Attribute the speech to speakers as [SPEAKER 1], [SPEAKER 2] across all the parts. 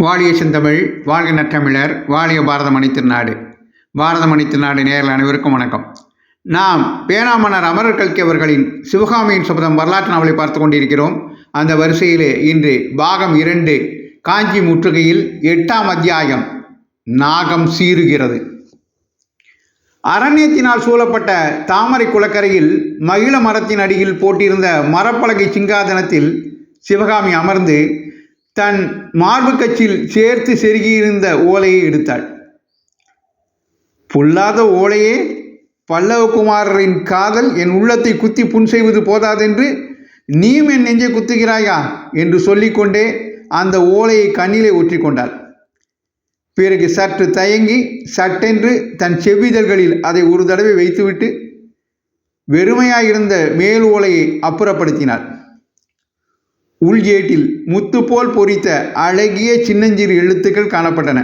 [SPEAKER 1] வாழிய செந்தமிழ், வாழ்க நற்றமிழர், வாழிய பாரதமணி திருநாடு. பாரதமணி திருநாடு நேரில் அனைவருக்கும் வணக்கம். நாம் பேனாமன்னர் அமரர் கல்கி அவர்களின் சிவகாமியின் சபதம் வரலாற்று நாவலை பார்த்து கொண்டிருக்கிறோம். அந்த வரிசையிலே இன்று பாகம் 2 காஞ்சி முற்றுகையில் 8ஆம் அத்தியாயம் நாகம் சீறுகிறது. அரண்யத்தினால் சூழப்பட்ட தாமரை குளக்கரையில் மகிழ மரத்தின் அடியில் போட்டிருந்த மரப்பலகை சிங்காதனத்தில் சிவகாமி அமர்ந்து தன் மார்பு கச்சில் சேர்த்து செருகியிருந்த ஓலையை எடுத்தாள். பொல்லாத ஓலையே, பல்லவகுமாரரின் காதல் என் உள்ளத்தை குத்தி புண் செய்வது போதாதென்று நீயும் என் நெஞ்சை குத்துகிறாயா என்று சொல்லிக்கொண்டே அந்த ஓலையை கண்ணிலே ஒற்றிக்கொண்டாள். பிறகு சற்று தயங்கி சட்டென்று தன் செவ்விதழ்களில் அதை ஒரு தடவை வைத்துவிட்டு வெறுமையாயிருந்த மேல் ஓலையை அப்புறப்படுத்தினாள். உள்ஏட்டில் முத்து போல் பொறித்த அழகிய சின்னஞ்சிறு எழுத்துக்கள் காணப்பட்டன.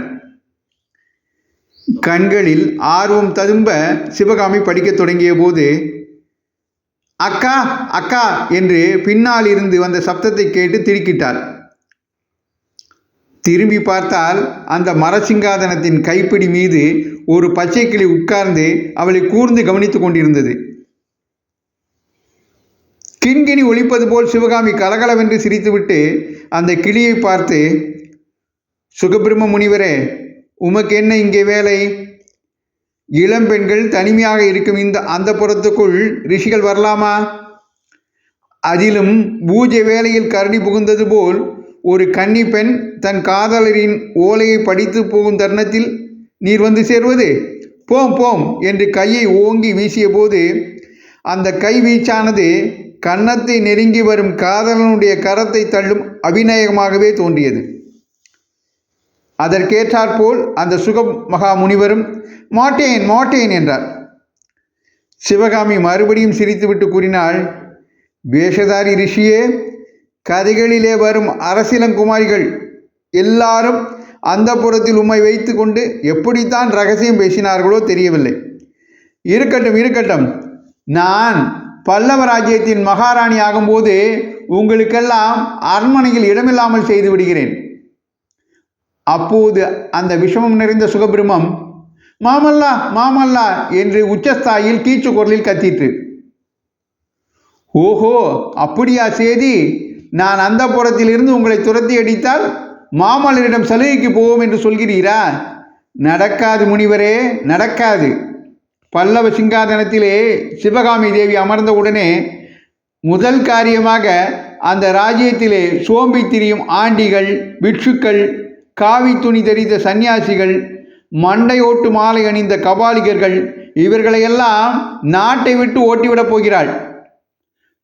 [SPEAKER 1] கண்களில் ஆர்வம் ததும்ப சிவகாமி படிக்கத் தொடங்கிய போது, அக்கா அக்கா என்று பின்னால் இருந்து வந்த சப்தத்தை கேட்டு திடுக்கிட்டாள். திரும்பி பார்த்தால் அந்த மரசிங்காதனத்தின் கைப்பிடி மீது ஒரு பச்சை கிளி உட்கார்ந்து அவளை கூர்ந்து கவனித்துக் கொண்டிருந்தது. கிண்கிணி ஒலிப்பது போல் சிவகாமி கலகலவென்று சிரித்துவிட்டு அந்த கிளியை பார்த்து, சுகபிரம்ம முனிவரே, உமக்கு என்ன இங்கே வேலை? இளம்பெண்கள் தனிமையாக இருக்கும் இந்த அந்த புறத்துக்குள் ரிஷிகள் வரலாமா? அதிலும் பூஜை வேளையில் கரடி புகுந்தது போல் ஒரு கன்னி பெண் தன் காதலரின் ஓலையை படித்து போகும் தருணத்தில் நீர் வந்து சேர்வது? போம் போம் என்று கையை ஓங்கி வீசிய போது அந்த கை வீச்சானது கன்னத்தை நெருங்கி வரும் காதலனுடைய கரத்தை தள்ளும் அபிநயமாகவே தோன்றியது. அதற்கேற்றாற்போல் அந்த சுக மகா முனிவரும் மாட்டேன் மாட்டேன் என்றார். சிவகாமி மறுபடியும் சிரித்துவிட்டு கூறினாள், வேஷதாரி ரிஷியே, கதைகளிலே வரும் அரசிலங்குமாரிகள் எல்லாரும் அந்த புறத்தில் உம்மை வைத்து கொண்டு எப்படித்தான் ரகசியம் பேசினார்களோ தெரியவில்லை. இருக்கட்டும் இருக்கட்டும், நான் பல்லவ ராஜ்யத்தின் மகாராணி ஆகும்போது உங்களுக்கெல்லாம் அரண்மனையில் இடமில்லாமல் செய்து விடுகிறேன். அப்போது அந்த விஷமம் நிறைந்த சுகபிரமம் மாமல்லா மாமல்லா என்று உச்சஸ்தாயில் கீச்சு குரலில் கத்திற்று. ஓஹோ, அப்படியா சேதி? நான் அந்த புறத்திலிருந்து உங்களை துரத்தி அடித்தால் மாமல்லரிடம் சலுகைக்கு போவோம் என்று சொல்கிறீரா? நடக்காது முனிவரே, நடக்காது. பல்லவ சிங்காதனத்திலே சிவகாமி தேவி அமர்ந்தவுடனே முதல் காரியமாக அந்த ராஜ்யத்திலே சோம்பி திரியும் ஆண்டிகள், பிட்சுக்கள், காவி துணி தெரிந்த சன்னியாசிகள், மண்டையோட்டு மாலை அணிந்த கபாலிகர்கள், இவர்களையெல்லாம் நாட்டை விட்டு ஓட்டிவிடப் போகிறாள்.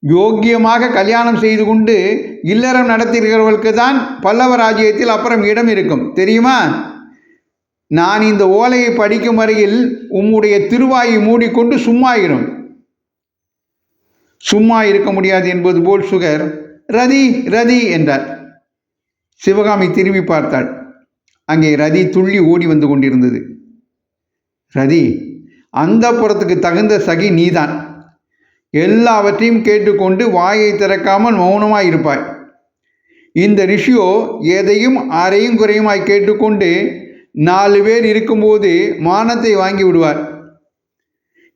[SPEAKER 1] யோக்கியமாக கல்யாணம் செய்து கொண்டு இல்லறம் நடத்துகிறவர்களுக்கு தான் பல்லவ ராஜ்யத்தில் அப்புறம் இடம் இருக்கும், தெரியுமா? நான் இந்த ஓலையை படிக்கும் வரையில் உம்முடைய திருவாயை மூடிக்கொண்டு சும்மா இருக்க முடியாது என்பது போல் சுகர் ரதி ரதி என்றார். சிவகாமி திரும்பி பார்த்தாள். அங்கே ரதி துள்ளி ஓடி வந்து கொண்டிருந்தது. ரதி, அந்த புறத்துக்கு தகுந்த சகி நீதான். எல்லாவற்றையும் கேட்டுக்கொண்டு வாயை திறக்காமல் மௌனமாய் இருப்பாய். இந்த ரிஷியோ எதையும் அரையும் குறையுமாய் கேட்டுக்கொண்டு 4 பேர் இருக்கும்போது மானத்தை வாங்கி விடுவார்.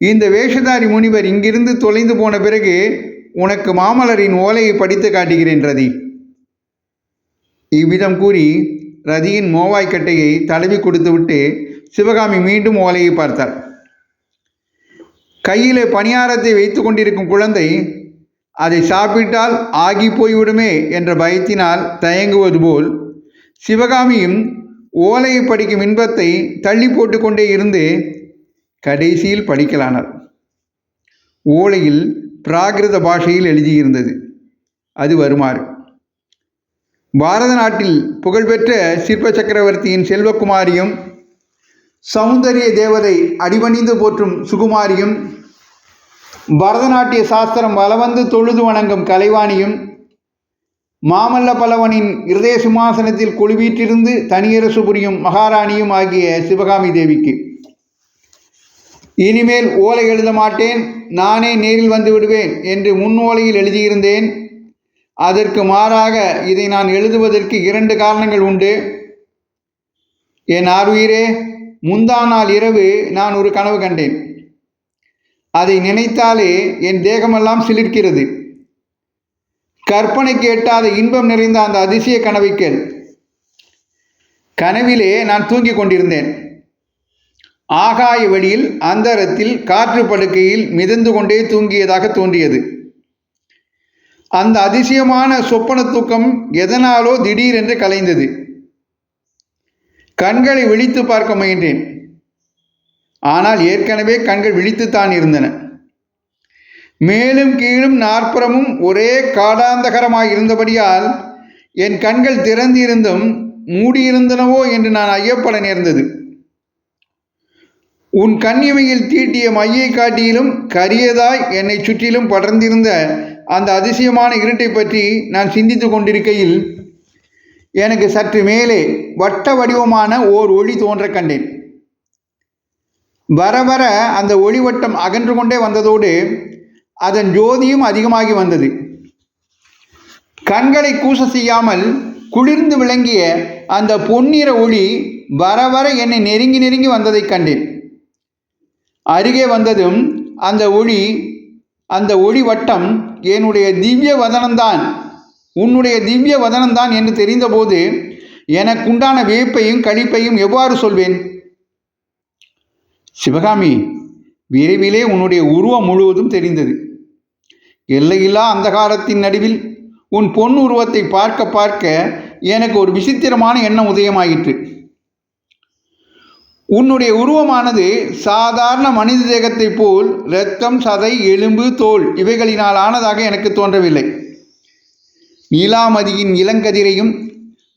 [SPEAKER 1] இந்த வேஷதாரி முனிவர் இங்கிருந்து தொலைந்து போன பிறகு உனக்கு மாமல்லரின் ஓலையை படித்து காட்டுகிறேன் ரதி. இவ்விதம் கூறி ரதியின் மோவாய்க்கட்டையை தடவி கொடுத்துவிட்டு சிவகாமி மீண்டும் ஓலையை பார்த்தார். கையிலே பணியாரத்தை வைத்து கொண்டிருக்கும் குழந்தை அதை சாப்பிட்டால் ஆகி போய்விடுமே என்ற பயத்தினால் தயங்குவது போல் சிவகாமியும் ஓலையை படிக்கும் இன்பத்தை தள்ளி போட்டு கொண்டே இருந்து கடைசியில் படிக்கலானார். ஓலையில் பிராகிருத பாஷையில் எழுதியிருந்தது. அது வருமாறு: பாரத நாட்டில் புகழ்பெற்ற சிற்ப சக்கரவர்த்தியின் செல்வகுமாரியும் சௌந்தரிய தேவதை அடிபணிந்து போற்றும் சுகுமாரியும் பரதநாட்டிய சாஸ்திரம் வலவந்து தொழுது வணங்கும் கலைவாணியும் மாமல்ல பல்லவனின் இருதய சிம்மாசனத்தில் கொழுவீற்றிருந்து தனியரசு புரியும் மகாராணியும் ஆகிய சிவகாமி தேவிக்கு இனிமேல் ஓலை எழுத மாட்டேன், நானே நேரில் வந்து விடுவேன் என்று முன் ஓலையில் எழுதியிருந்தேன். அதற்கு மாறாக இதை நான் எழுதுவதற்கு 2 காரணங்கள் உண்டு. என் ஆருயிரே, முந்தா நாள் இரவு நான் ஒரு கனவு கண்டேன். அதை நினைத்தாலே என் தேகமெல்லாம் சிலிர்க்கிறது. கற்பனைக்கு எட்டாத இன்பம் நிறைந்த அந்த அதிசய கனவை கேள். கனவிலே நான் தூங்கிக் கொண்டிருந்தேன். ஆகாய வெளியில் அந்தரத்தில் காற்று படுக்கையில் மிதந்து கொண்டே தூங்கியதாக தோன்றியது. அந்த அதிசயமான சொப்பன தூக்கம் எதனாலோ திடீரென்று கலைந்தது. கண்களை விழித்து பார்க்க முயன்றேன். ஆனால் ஏற்கனவே கண்கள் விழித்துத்தான் இருந்தன. மேலும் கீழும் நாற்புறமும் ஒரே காடாந்தகரமாய் இருந்தபடியால் என் கண்கள் திறந்திருந்தும் மூடியிருந்தனவோ என்று நான் ஐயப்பட நேர்ந்தது. உன் கண்ணிமையில் தீட்டிய மையை காட்டியிலும் கரியதாய் என்னை சுற்றிலும் படர்ந்திருந்த அந்த அதிசயமான இருட்டை பற்றி நான் சிந்தித்து கொண்டிருக்கையில் எனக்கு சற்று மேலே வட்ட வடிவமான ஓர் ஒளி தோன்ற கண்டேன். வர வர அந்த ஒளிவட்டம் அகன்று கொண்டே வந்ததோடு அதன் ஜோதியும் அதிகமாகி வந்தது. கண்களை கூச செய்யாமல் குளிர்ந்து விளங்கிய அந்த பொன்னிற ஒளி வர வர என்னை நெருங்கி நெருங்கி வந்ததை கண்டேன். அருகே வந்ததும் அந்த ஒளி வட்டம் என்னுடைய திவ்ய வதனம்தான், உன்னுடைய திவ்ய வதனம்தான் என்று தெரிந்தபோது எனக்குண்டான வியப்பையும் களிப்பையும் எவ்வாறு சொல்வேன்? சிவகாமி, விரைவிலே உன்னுடைய உருவம் முழுவதும் தெரிந்தது. எல்லையில்லா அந்தகாரத்தின் நடுவில் உன் பொன் உருவத்தை பார்க்க பார்க்க எனக்கு ஒரு விசித்திரமான எண்ணம் உதயமாயிற்று. உன்னுடைய உருவமானது சாதாரண மனித தேகத்தை போல் இரத்தம், சதை, எலும்பு, தோல் இவைகளினால் ஆனதாக எனக்கு தோன்றவில்லை. நீலாமதியின் இளங்கதிரையும்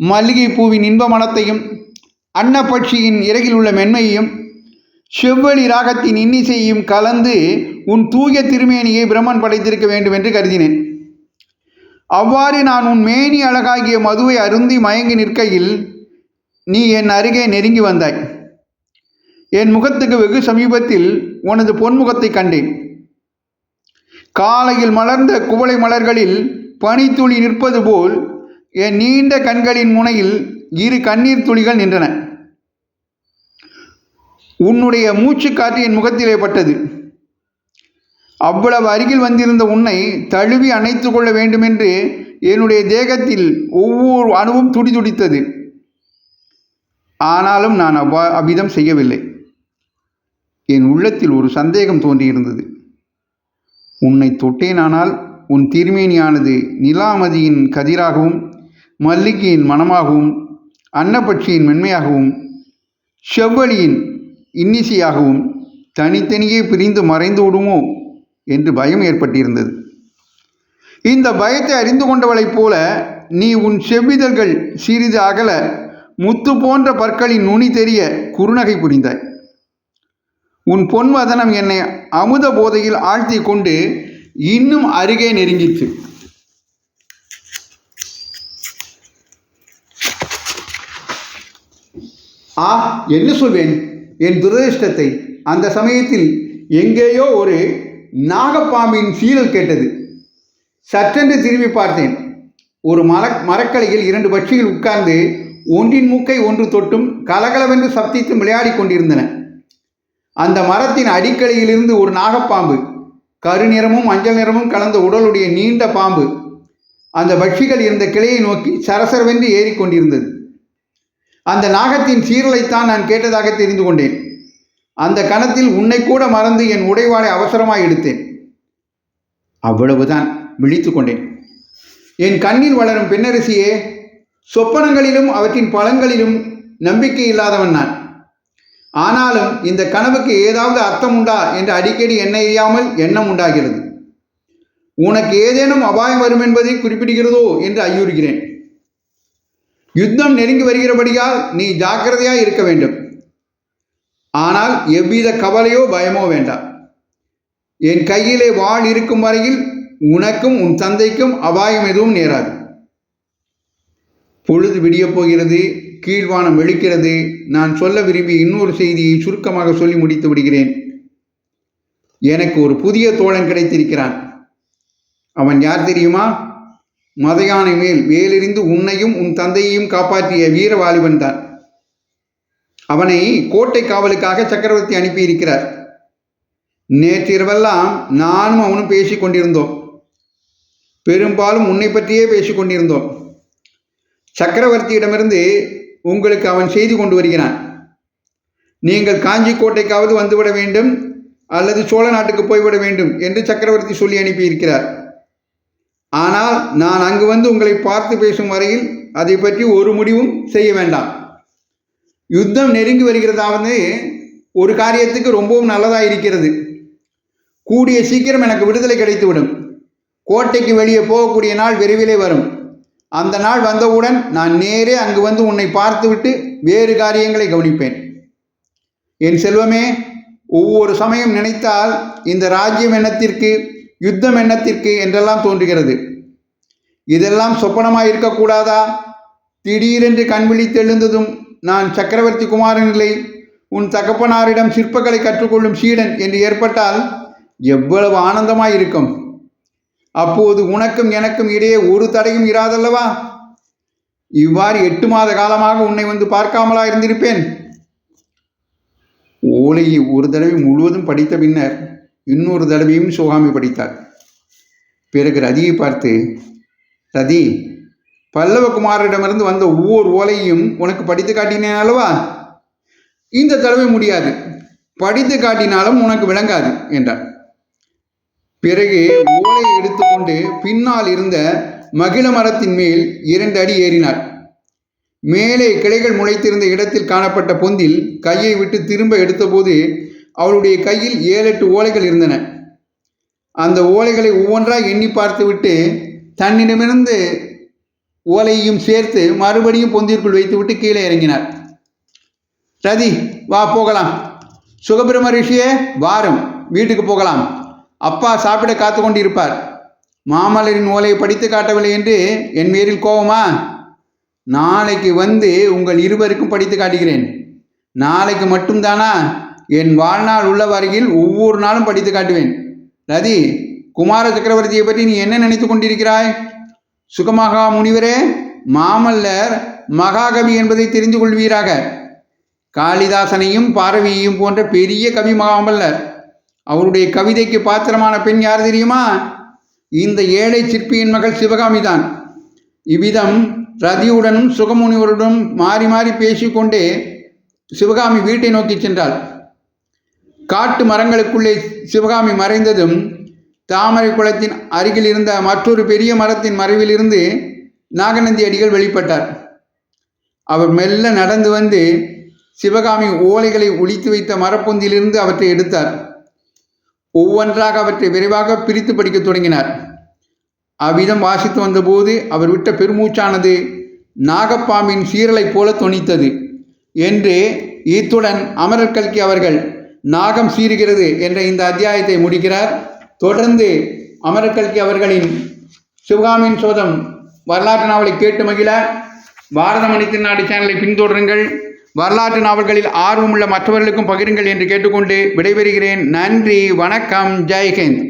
[SPEAKER 1] மல்லிகை பூவின் இன்ப மனத்தையும் அன்னப்பட்சியின் இறகில் உள்ள மென்மையையும் செவ்வழி ராகத்தின் இன்னிசையையும் கலந்து உன் தூய திருமேனியை பிரம்மன் படைத்திருக்க வேண்டும் என்று கருதினேன். அவ்வாறு நான் உன் மேனி அழகாகிய மதுவை அருந்தி மயங்கி நிற்கையில் நீ என் அருகே நெருங்கி வந்தாய். என் முகத்துக்கு வெகு சமீபத்தில் உனது பொன்முகத்தை கண்டேன். காலையில் மலர்ந்த குவளை மலர்களில் பனித்துளி நிற்பது போல் என் நீண்ட கண்களின் முனையில் இரு கண்ணீர் துளிகள் நின்றன. உன்னுடைய மூச்சு காற்று என் முகத்திலே பட்டது. அவ்வளவு அருகில் வந்திருந்த உன்னை தழுவி அணைத்து கொள்ள வேண்டுமென்று என்னுடைய தேகத்தில் ஒவ்வொரு அணுவும் துடிதுடித்தது. ஆனாலும் நான் அவ்விதம் செய்யவில்லை. என் உள்ளத்தில் ஒரு சந்தேகம் தோன்றியிருந்தது. உன்னை தொட்டேனானால் உன் திருமேனியானது நிலாமதியின் கதிராகவும் மல்லிகையின் மனமாகவும் அன்னப்பட்சியின் மென்மையாகவும் செவ்வழியின் இன்னிசையாகவும் தனித்தனியே பிரிந்து மறைந்து விடுமோ என்று பயம் ஏற்பட்டிருந்தது. இந்த பயத்தை அறிந்து கொண்டவளைப் போல நீ உன் செவ்விதழ்கள் சிறிது அகல முத்து போன்ற பற்களின் நுனி தெரிய குறுநகை புரிந்தாய். உன் பொன்வதனம் என்னை அமுத போதையில் ஆழ்த்தி கொண்டு இன்னும் அருகே நெருங்கிற்று. என்ன சொல்வேன் என் துரதிர்ஷ்டத்தை? அந்த சமயத்தில் எங்கேயோ ஒரு நாகப்பாம்பின் சீரல் கேட்டது. சற்றென்று திரும்பி பார்த்தேன். ஒரு மரக்கலையில் இரண்டு பட்சிகள் உட்கார்ந்து ஒன்றின் மூக்கை ஒன்று தொட்டும் கலகலவென்று சப்தித்தும் விளையாடி கொண்டிருந்தன. அந்த மரத்தின் அடிக்கலையிலிருந்து ஒரு நாகப்பாம்பு, கருநிறமும் மஞ்சள் நிறமும் கலந்த உடலுடைய நீண்ட பாம்பு அந்த பட்சிகள் இருந்த கிளையை நோக்கி சரசரவென்று ஏறிக்கொண்டிருந்தது. அந்த நாகத்தின் சீரலைத்தான் நான் கேட்டதாக தெரிந்து கொண்டேன். அந்த கணத்தில் உன்னை கூட மறந்து என் உடைவாளை அவசரமாய் எடுத்தேன். அவ்வளவுதான். விழித்து கொண்டேன். என் கண்ணில் வளரும் பெண்ணரசியே, சொப்பனங்களிலும் அவற்றின் பலன்களிலும் நம்பிக்கை இல்லாதவன் நான். ஆனாலும் இந்த கனவுக்கு ஏதாவது அர்த்தம் உண்டா என்று அடிக்கடி என்னை அறியாமல் எண்ணம் உண்டாகிறது. உனக்கு ஏதேனும் அபாயம் வரும் என்பதை குறிப்பிடுகிறதோ என்று ஐயுறுகிறேன். யுத்தம் நெருங்கி வருகிறபடியால் நீ ஜாக்கிரதையாய் இருக்க வேண்டும். ஆனால் எவ்வித கவலையோ பயமோ வேண்டாம். என் கையிலே வாள் இருக்கும் வரையில் உனக்கும் உன் தந்தைக்கும் அபாயம் எதுவும் நேராது. பொழுது விடியப் போகிறது. கீழ்வானம் வெளுக்கிறது. நான் சொல்ல விரும்பிய இன்னொரு செய்தியை சுருக்கமாக சொல்லி முடித்து விடுகிறேன். எனக்கு ஒரு புதிய தோழன் கிடைத்திருக்கிறான். அவன் யார் தெரியுமா? மதையானை மேல் வேலெறிந்து உன்னையும் உன் தந்தையையும் காப்பாற்றிய வீர வாலிபன் தான். அவனை கோட்டை காவலுக்காக சக்கரவர்த்தி அனுப்பியிருக்கிறார். நேற்றிரவெல்லாம் நானும் அவனும் பேசிக் கொண்டிருந்தோம். பெரும்பாலும் உன்னை பற்றியே பேசிக் கொண்டிருந்தோம். சக்கரவர்த்தியிடமிருந்து உங்களுக்கு அவன் செய்தி கொண்டு வருகிறான். நீங்கள் காஞ்சி கோட்டைக்காவது வந்துவிட வேண்டும் அல்லது சோழ நாட்டுக்கு போய்விட வேண்டும் என்று சக்கரவர்த்தி சொல்லி அனுப்பியிருக்கிறார். ஆனால் நான் அங்கு வந்து உங்களை பார்த்து பேசும் வரையில் அதை பற்றி ஒரு முடிவும் செய்ய வேண்டாம். யுத்தம் நெருங்கி வருகிறதாவது ஒரு காரியத்துக்கு ரொம்பவும் நல்லதாக இருக்கிறது. கூடிய சீக்கிரம் எனக்கு விடுதலை கிடைத்துவிடும். கோட்டைக்கு வெளியே போகக்கூடிய நாள் விரைவிலே வரும். அந்த நாள் வந்தவுடன் நான் நேரே அங்கு வந்து உன்னை பார்த்துவிட்டு வேறு காரியங்களை கவனிப்பேன். என் செல்வமே, ஒவ்வொரு சமயம் நினைத்தால் இந்த ராஜ்யம் எண்ணத்திற்கு, யுத்தம் எண்ணத்திற்கு என்றெல்லாம் தோன்றுகிறது. இதெல்லாம் சொப்பனமாக இருக்கக்கூடாதா? திடீரென்று கண் விழித்தெழுந்ததும் நான் சக்கரவர்த்தி குமாரன் இல்லை, உன் தகப்பனாரிடம் சிற்பங்களை கற்றுக்கொள்ளும் சீடன் என்று ஏற்பட்டால் எவ்வளவு ஆனந்தமாய் இருக்கும். அப்போது உனக்கும் எனக்கும் இடையே ஒரு தடையும் இராதல்லவா? இவ்வாறு 8 மாத காலமாக உன்னை வந்து பார்க்காமலா இருந்திருப்பேன். ஓலையை ஒரு தடவை முழுவதும் படித்த பின்னர் இன்னொரு தடவையும் சிவகாமி படித்தார். பிறகு ரதியை பார்த்து, ரதி, பல்லவகுமாரிடமிருந்து வந்த ஒவ்வொரு ஓலையையும் உனக்கு படித்து காட்டினேன் அல்லவா? இந்த தடவை முடியாது. படித்து காட்டினாலும் உனக்கு விளங்காது என்றார். பிறகு ஓலையை எடுத்துக்கொண்டு பின்னால் இருந்த மகிழ மரத்தின் மேல் 2 அடி ஏறினார். மேலே கிளைகள் முளைத்திருந்த இடத்தில் காணப்பட்ட பொந்தில் கையை விட்டு திரும்ப எடுத்தபோது அவளுடைய கையில் 7-8 ஓலைகள் இருந்தன. அந்த ஓலைகளை ஒவ்வொன்றாக எண்ணி பார்த்துவிட்டு தன்னிடமிருந்து ஓலையையும் சேர்த்து மறுபடியும் பொந்திற்குள் வைத்துவிட்டு கீழே இறங்கினார். ரதி, வா போகலாம். சுகபிரம ரிஷியே, வாரும், வீட்டுக்கு போகலாம். அப்பா சாப்பிட காத்து கொண்டிருப்பார். மாமல்லரின் ஓலையை படித்து காட்டவில்லை என்று என் பேரில் கோபமா? நாளைக்கு வந்து உங்கள் இருவருக்கும் படித்து காட்டுகிறேன். நாளைக்கு மட்டும்தானா? என் வாழ்நாள் உள்ள வரையில் ஒவ்வொரு நாளும் படித்து காட்டுவேன். ரதி, குமார சக்கரவர்த்தியை பற்றி நீ என்ன நினைத்து கொண்டிருக்கிறாய்? சுகமகா முனிவரே, மாமல்லர் மகாகவி என்பதை தெரிந்து கொள்வீராக. காளிதாசனையும் பாரவியையும் போன்ற பெரிய கவி மாமல்லர். அவருடைய கவிதைக்கு பாத்திரமான பெண் யார் தெரியுமா? இந்த ஏழை சிற்பியின் மகள் சிவகாமி தான். இவ்விதம் ரதியுடனும் சுகமுனிவருடன் மாறி மாறி பேசிக்கொண்டே சிவகாமி வீட்டை நோக்கி சென்றாள். காட்டு மரங்களுக்குள்ளே சிவகாமி மறைந்ததும் தாமரை குளத்தின் அருகில் இருந்த மற்றொரு பெரிய மரத்தின் மறைவிலிருந்து நாகநந்தி அடிகள் வெளிப்பட்டார். அவர் மெல்ல நடந்து வந்து சிவகாமி ஓலைகளை ஒளித்து வைத்த மரப்பொந்திலிருந்து அவற்றை எடுத்தார். ஒவ்வொன்றாக அவற்றை விரைவாக பிரித்து படிக்க தொடங்கினார். அவ்விதம் வாசித்து வந்தபோது அவர் விட்ட பெருமூச்சானது நாகப்பாம்பின் சீரலைப் போல தொனித்தது என்று இத்துடன் அமரர் கல்கி அவர்கள் நாகம் சீறுகிறது என்ற இந்த அத்தியாயத்தை முடிக்கிறார். தொடர்ந்து அமரர் கல்கி அவர்களின் சிவகாமியின் சோதம் வரலாற்று நாவலை கேட்டு மகிழ பாரதமணி திருநாடு சேனலை பின்தொடருங்கள். வரலாற்று நாவல்களில் ஆர்வமுள்ள மற்றவர்களுக்கும் பகிருங்கள் என்று கேட்டுக்கொண்டு விடைபெறுகிறேன். நன்றி, வணக்கம், ஜெய்ஹிந்த்.